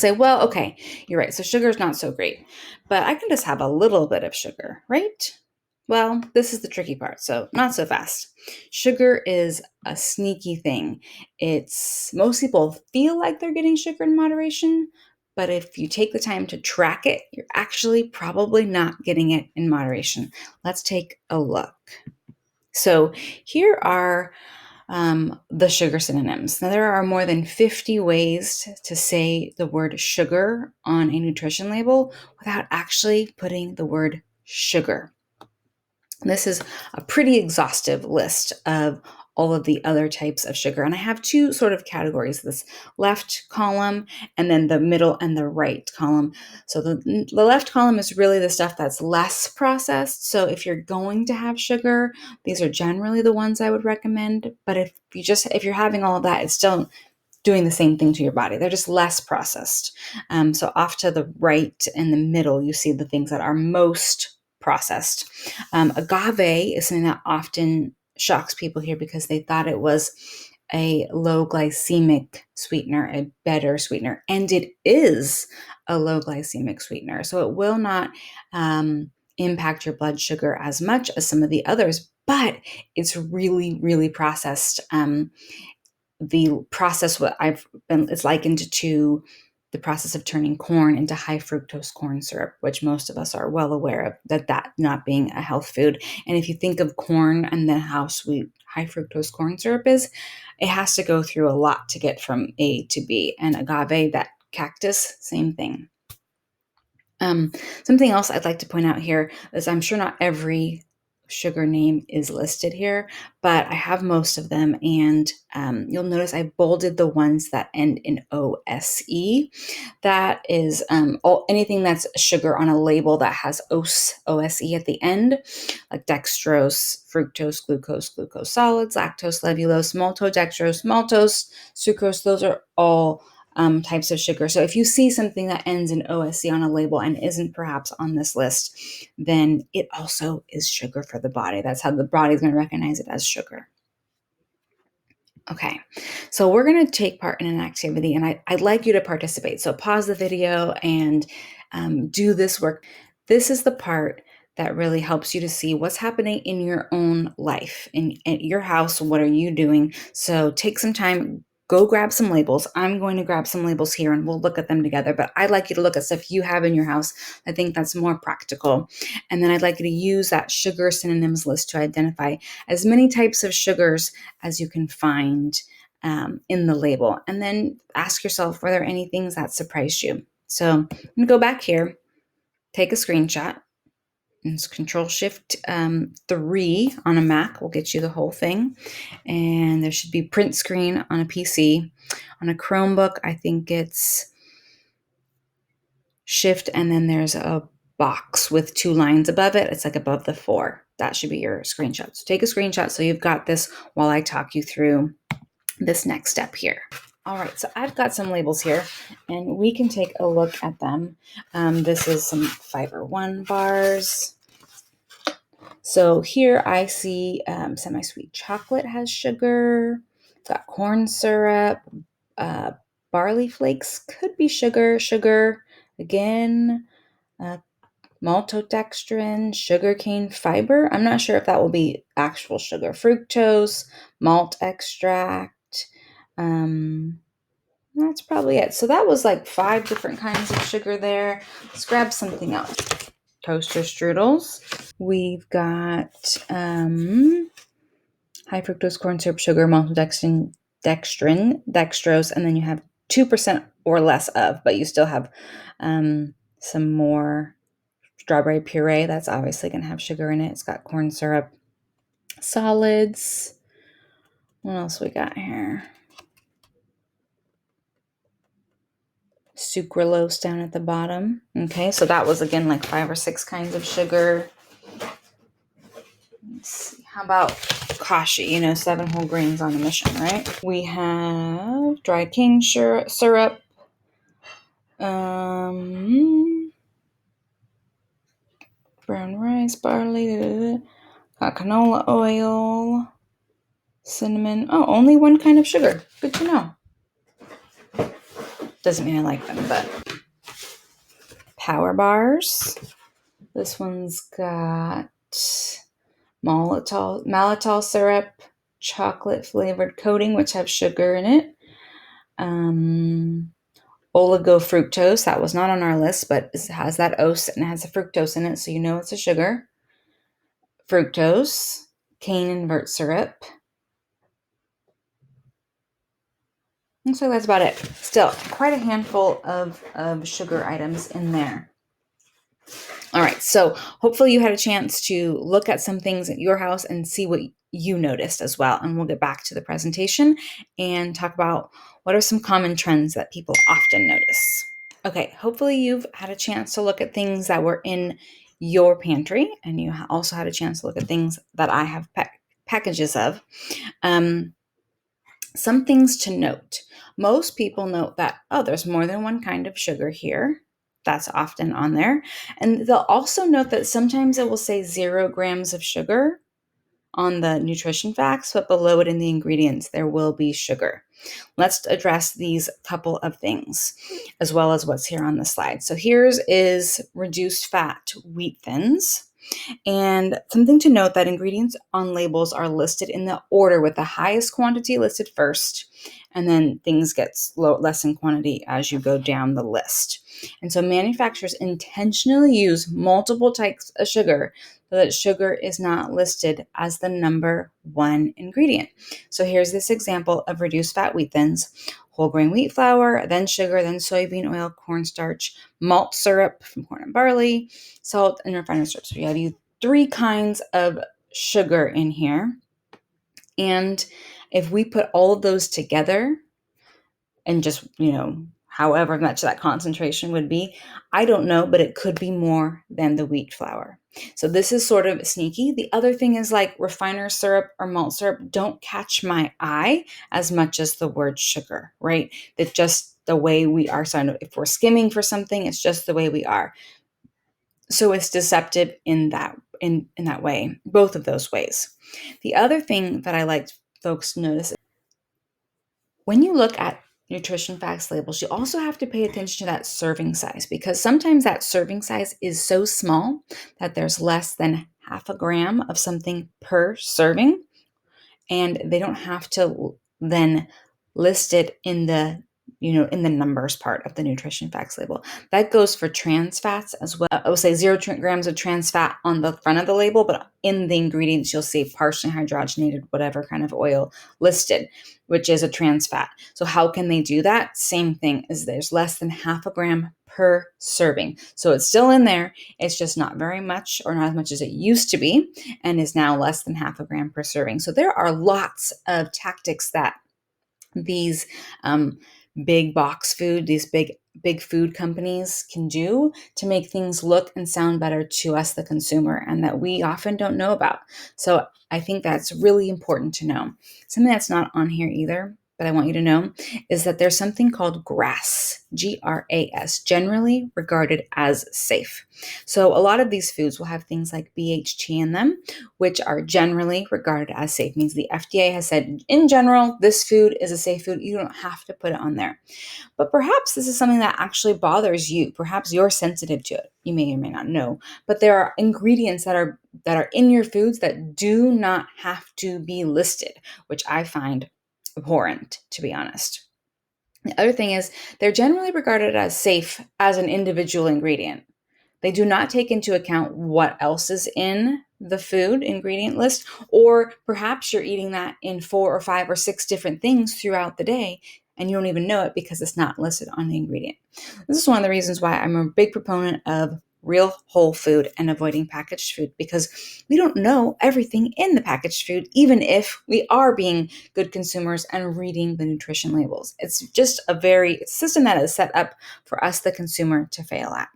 Say, well, okay, you're right. So sugar is not so great, but I can just have a little bit of sugar, right? Well, this is the tricky part. So not so fast. Sugar is a sneaky thing. It's most people feel like they're getting sugar in moderation, but if you take the time to track it, you're actually probably not getting it in moderation. Let's take a look. So here are the sugar synonyms. Now, there are more than 50 ways to say the word sugar on a nutrition label without actually putting the word sugar. This is a pretty exhaustive list of all of the other types of sugar. And I have two sort of categories, this left column and then the middle and the right column. So the left column is really the stuff that's less processed. So if you're going to have sugar, these are generally the ones I would recommend. But if you're having all of that, it's still doing the same thing to your body. They're just less processed. So off to the right in the middle, you see the things that are most processed. Agave is something that often shocks people here because they thought it was a low glycemic sweetener, a better sweetener, and it is a low glycemic sweetener. So it will not impact your blood sugar as much as some of the others, but it's really, really processed. The process it's likened to the process of turning corn into high fructose corn syrup, which most of us are well aware of, that not being a health food. And if you think of corn and then how sweet high fructose corn syrup is, it has to go through a lot to get from A to B. And agave, that cactus, same thing. Something else I'd like to point out here is I'm sure not every sugar name is listed here, but I have most of them, and you'll notice I bolded the ones that end in OSE. That is anything that's sugar on a label that has OSE at the end, like dextrose, fructose, glucose solids, lactose, levulose, maltodextrose, maltose, sucrose. Those are all types of sugar. So if you see something that ends in OSC on a label and isn't perhaps on this list, then it also is sugar for the body. That's how the body is going to recognize it as sugar. Okay, so we're going to take part in an activity, and I'd like you to participate. So pause the video and do this work. This is the part that really helps you to see what's happening in your own life, in your house. What are you doing? So take some time, go grab some labels. I'm going to grab some labels here and we'll look at them together, but I'd like you to look at stuff you have in your house. I think that's more practical. And then I'd like you to use that sugar synonyms list to identify as many types of sugars as you can find in the label. And then ask yourself, were there any things that surprised you? So I'm going to go back here, take a screenshot. It's Control-Shift-3 on a Mac will get you the whole thing. And there should be print screen on a PC. On a Chromebook, I think it's Shift, and then there's a box with 2 lines above it. It's like above the 4. That should be your screenshot. So take a screenshot so you've got this while I talk you through this next step here. All right, so I've got some labels here, and we can take a look at them. This is some Fiber One bars. So here I see semi-sweet chocolate has sugar. Got corn syrup. Barley flakes could be sugar. Sugar again. Maltodextrin, sugarcane fiber. I'm not sure if that will be actual sugar. Fructose, malt extract. That's probably it. So that was like 5 different kinds of sugar there. Let's grab something else. Toaster strudels. We've got high fructose corn syrup, sugar, maltodextrin, dextrose, and then you have 2% or less of, but you still have some more strawberry puree. That's obviously going to have sugar in it. It's got corn syrup. Solids. What else we got here? Sucralose down at the bottom. Okay, so that was again like 5 or 6 kinds of sugar. Let's see. How about kashi? 7 whole grains on a mission, right? We have dried cane syrup. Brown rice, barley, canola oil, cinnamon. Oh, only one kind of sugar. Good to know. Doesn't mean I like them, but Power bars. This one's got maltol syrup, chocolate flavored coating, which have sugar in it. Oligofructose, that was not on our list, but it has that ose and it has a fructose in it, so you know it's a sugar. Fructose, cane invert syrup. And so that's about it. Still, quite a handful of sugar items in there. All right, so hopefully you had a chance to look at some things at your house and see what you noticed as well. And we'll get back to the presentation and talk about what are some common trends that people often notice. Okay, hopefully you've had a chance to look at things that were in your pantry, and you also had a chance to look at things that I have packages of. Some things to note. Most people note that, oh, there's more than one kind of sugar here. That's often on there. And they'll also note that sometimes it will say 0 grams of sugar on the nutrition facts, but below it in the ingredients, there will be sugar. Let's address these couple of things as well as what's here on the slide. So here's is reduced fat wheat thins. And something to note that ingredients on labels are listed in the order with the highest quantity listed first, and then things get less in quantity as you go down the list. And so manufacturers intentionally use multiple types of sugar so that sugar is not listed as the number one ingredient. So here's this example of reduced fat wheat thins: whole grain wheat flour, then sugar, then soybean oil, cornstarch, malt syrup from corn and barley, salt, and refined syrup. So you have 3 kinds of sugar in here. And if we put all of those together and just, however much that concentration would be, I don't know, but it could be more than the wheat flour. So this is sort of sneaky. The other thing is, like, refiner's syrup or malt syrup don't catch my eye as much as the word sugar, right? That's just the way we are. So if we're skimming for something, it's just the way we are. So it's deceptive in that way, both of those ways. The other thing that I like folks to notice, when you look at nutrition facts labels, you also have to pay attention to that serving size, because sometimes that serving size is so small that there's less than half a gram of something per serving, and they don't have to then list it in the numbers part of the nutrition facts label. That goes for trans fats as well. I would say 0 grams of trans fat on the front of the label, but in the ingredients, you'll see partially hydrogenated, whatever kind of oil listed, which is a trans fat. So how can they do that? Same thing, is there's less than half a gram per serving. So it's still in there. It's just not very much, or not as much as it used to be, and is now less than half a gram per serving. So there are lots of tactics that these big box food, these big food companies can do to make things look and sound better to us, the consumer, and that we often don't know about. So I think that's really important to know. Something that's not on here either, but I want you to know, is that there's something called GRAS, GRAS, generally regarded as safe. So a lot of these foods will have things like BHT in them, which are generally regarded as safe. It means the FDA has said, in general, this food is a safe food. You don't have to put it on there. But perhaps this is something that actually bothers you. Perhaps you're sensitive to it. You may or may not know. But there are ingredients that are in your foods that do not have to be listed, which I find abhorrent, to be honest. The other thing is, they're generally regarded as safe as an individual ingredient. They do not take into account what else is in the food ingredient list, or perhaps you're eating that in 4 or 5 or 6 different things throughout the day, and you don't even know it because it's not listed on the ingredient. This is one of the reasons why I'm a big proponent of real whole food and avoiding packaged food, because we don't know everything in the packaged food, even if we are being good consumers and reading the nutrition labels. It's just a system that is set up for us, the consumer, to fail at.